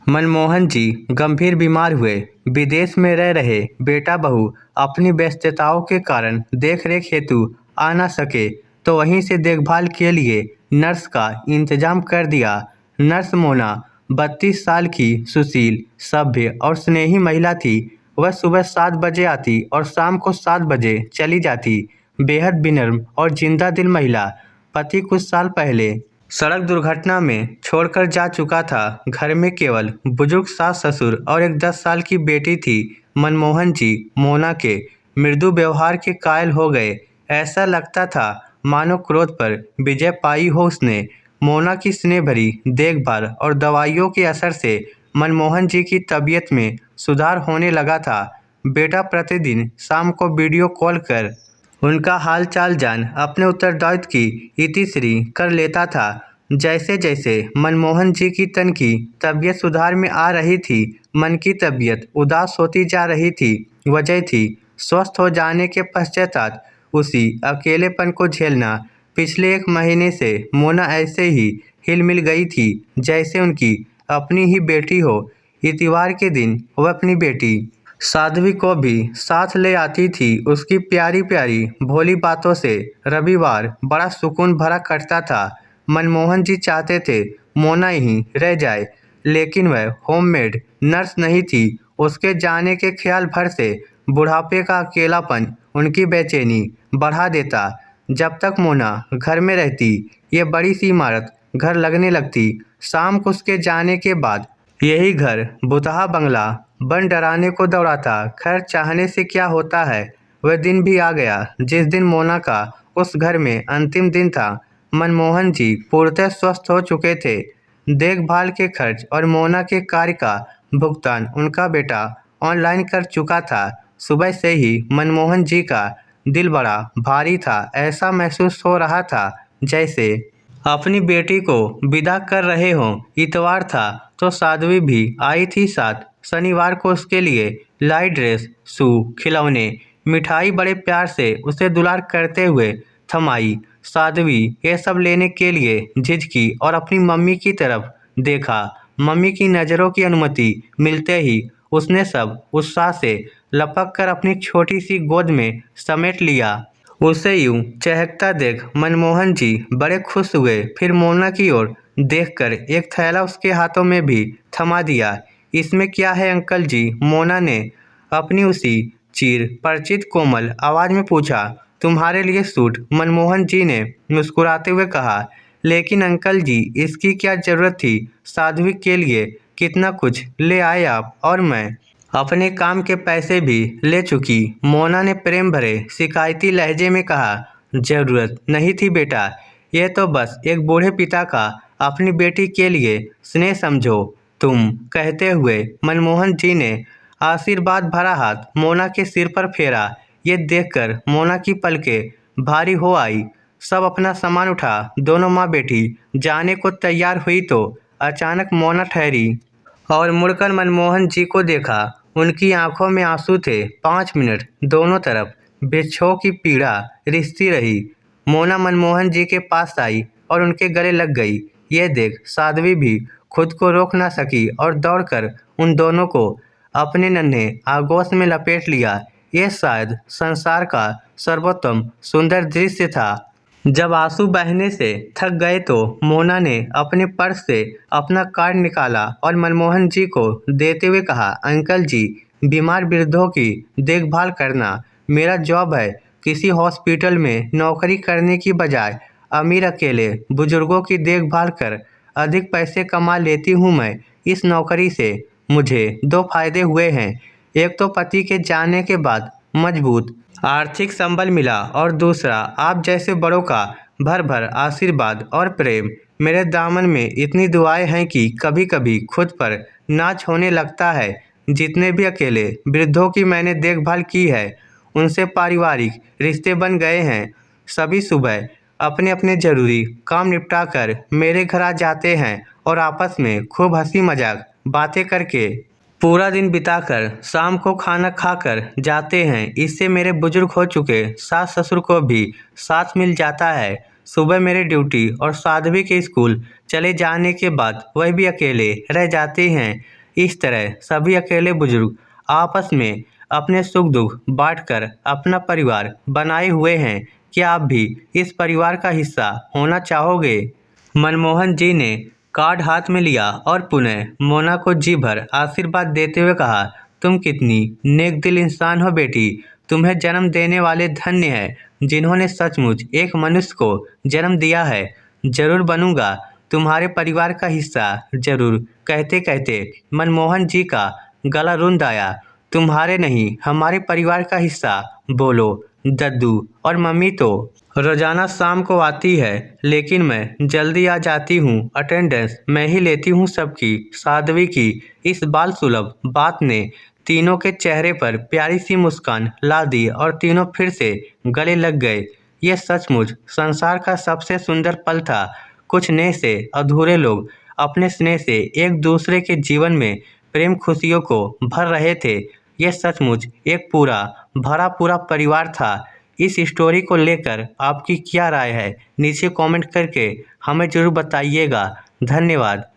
मनमोहन जी गंभीर बीमार हुए। विदेश में रह रहे बेटा बहू अपनी व्यस्तताओं के कारण देखरेख हेतु आ न सके, तो वहीं से देखभाल के लिए नर्स का इंतजाम कर दिया। नर्स मोना 32 साल की सुशील, सभ्य और स्नेही महिला थी। वह सुबह 7 बजे आती और शाम को 7 बजे चली जाती। बेहद विनम्र और जिंदा दिल महिला। पति कुछ साल पहले सड़क दुर्घटना में छोड़कर जा चुका था। घर में केवल बुजुर्ग सास ससुर और एक 10 साल की बेटी थी। मनमोहन जी मोना के मृदु व्यवहार के कायल हो गए। ऐसा लगता था मानो क्रोध पर विजय पाई हो उसने। मोना की स्नेह भरी देखभाल और दवाइयों के असर से मनमोहन जी की तबीयत में सुधार होने लगा था। बेटा प्रतिदिन शाम को वीडियो कॉल कर उनका हाल चाल जान अपने उत्तरदायित्व की इतिश्री कर लेता था। जैसे जैसे मनमोहन जी की तन की तबीयत सुधार में आ रही थी, मन की तबीयत उदास होती जा रही थी। वजह थी स्वस्थ हो जाने के पश्चात उसी अकेलेपन को झेलना। पिछले 1 महीने से मोना ऐसे ही हिल मिल गई थी जैसे उनकी अपनी ही बेटी हो। इतवार के दिन वह अपनी बेटी साध्वी को भी साथ ले आती थी। उसकी प्यारी प्यारी भोली बातों से रविवार बड़ा सुकून भरा कटता था। मनमोहन जी चाहते थे मोना यहीं रह जाए, लेकिन वह होममेड नर्स नहीं थी। उसके जाने के ख्याल भर से बुढ़ापे का अकेलापन उनकी बेचैनी बढ़ा देता। जब तक मोना घर में रहती, ये बड़ी सी इमारत घर लगने लगती। शाम को उसके जाने के बाद यही घर बुतहा बंगला बन डराने को दौड़ाता। खैर, चाहने से क्या होता है। वह दिन भी आ गया जिस दिन मोना का उस घर में अंतिम दिन था। मनमोहन जी पूर्णतः स्वस्थ हो चुके थे। देखभाल के खर्च और मोना के कार्य का भुगतान उनका बेटा ऑनलाइन कर चुका था। सुबह से ही मनमोहन जी का दिल बड़ा भारी था। ऐसा महसूस हो रहा था जैसे अपनी बेटी को विदा कर रहे हों। इतवार था तो साध्वी भी आई थी साथ। शनिवार को उसके लिए लाई ड्रेस, शू, खिलौने, मिठाई बड़े प्यार से उसे दुलार करते हुए थमाई। साध्वी ये सब लेने के लिए झिझकी और अपनी मम्मी की तरफ देखा। मम्मी की नज़रों की अनुमति मिलते ही उसने सब उत्साह से लपक कर अपनी छोटी सी गोद में समेट लिया। उसे यूं चहकता देख मनमोहन जी बड़े खुश हुए। फिर मोना की ओर देखकर एक थैला उसके हाथों में भी थमा दिया। इसमें क्या है अंकल जी? मोना ने अपनी उसी चीर परिचित कोमल आवाज में पूछा। तुम्हारे लिए सूट, मनमोहन जी ने मुस्कुराते हुए कहा। लेकिन अंकल जी, इसकी क्या जरूरत थी? साध्वी के लिए कितना कुछ ले आए आप, और मैं अपने काम के पैसे भी ले चुकी। मोना ने प्रेम भरे शिकायती लहजे में कहा। जरूरत नहीं थी बेटा, यह तो बस एक बूढ़े पिता का अपनी बेटी के लिए स्नेह समझो तुम। कहते हुए मनमोहन जी ने आशीर्वाद भरा हाथ मोना के सिर पर फेरा। ये देखकर मोना की पलकें भारी हो आई। सब अपना सामान उठा दोनों माँ बेटी जाने को तैयार हुई तो अचानक मोना ठहरी और मुड़कर मनमोहन जी को देखा। उनकी आंखों में आंसू थे। 5 मिनट दोनों तरफ बेछो की पीड़ा रिश्ती रही। मोना मनमोहन जी के पास आई और उनके गले लग गई। ये देख साध्वी भी खुद को रोक ना सकी और दौड़कर उन दोनों को अपने नन्हे आगोश में लपेट लिया। ये शायद संसार का सर्वोत्तम सुंदर दृश्य था। जब आंसू बहने से थक गए तो मोना ने अपने पर्स से अपना कार्ड निकाला और मनमोहन जी को देते हुए कहा। अंकल जी, बीमार वृद्धों की देखभाल करना मेरा जॉब है। किसी हॉस्पिटल में नौकरी करने की बजाय अमीर अकेले बुजुर्गों की देखभाल कर अधिक पैसे कमा लेती हूँ मैं। इस नौकरी से मुझे 2 फायदे हुए हैं। एक तो पति के जाने के बाद मजबूत आर्थिक संबल मिला, और दूसरा आप जैसे बड़ों का भर भर आशीर्वाद और प्रेम। मेरे दामन में इतनी दुआएं हैं कि कभी कभी खुद पर नाच होने लगता है। जितने भी अकेले वृद्धों की मैंने देखभाल की है, उनसे पारिवारिक रिश्ते बन गए हैं। सभी सुबह अपने अपने जरूरी काम निपटा कर मेरे घर आ जाते हैं और आपस में खूब हंसी मजाक बातें करके पूरा दिन बिताकर शाम को खाना खाकर जाते हैं। इससे मेरे बुजुर्ग हो चुके सास ससुर को भी साथ मिल जाता है। सुबह मेरे ड्यूटी और साध्वी के स्कूल चले जाने के बाद वह भी अकेले रह जाते हैं। इस तरह सभी अकेले बुजुर्ग आपस में अपने सुख दुख बांटकर अपना परिवार बनाए हुए हैं। क्या आप भी इस परिवार का हिस्सा होना चाहोगे? मनमोहन जी ने कार्ड हाथ में लिया और पुनः मोना को जी भर आशीर्वाद देते हुए कहा, तुम कितनी नेक दिल इंसान हो बेटी। तुम्हें जन्म देने वाले धन्य हैं जिन्होंने सचमुच एक मनुष्य को जन्म दिया है। जरूर बनूंगा तुम्हारे परिवार का हिस्सा, जरूर। कहते कहते मनमोहन जी का गला रुंध आया। तुम्हारे नहीं, हमारे परिवार का हिस्सा बोलो। दद्दू और मम्मी तो रोजाना शाम को आती है, लेकिन मैं जल्दी आ जाती हूँ। अटेंडेंस मैं ही लेती हूँ सबकी। साध्वी की इस बाल सुलभ बात ने तीनों के चेहरे पर प्यारी सी मुस्कान ला दी और तीनों फिर से गले लग गए। ये सचमुच संसार का सबसे सुंदर पल था। कुछ नए से अधूरे लोग अपने स्नेह से एक दूसरे के जीवन में प्रेम खुशियों को भर रहे थे। यह सचमुच एक पूरा भरा पूरा परिवार था। इस स्टोरी को लेकर आपकी क्या राय है? नीचे कमेंट करके हमें ज़रूर बताइएगा। धन्यवाद।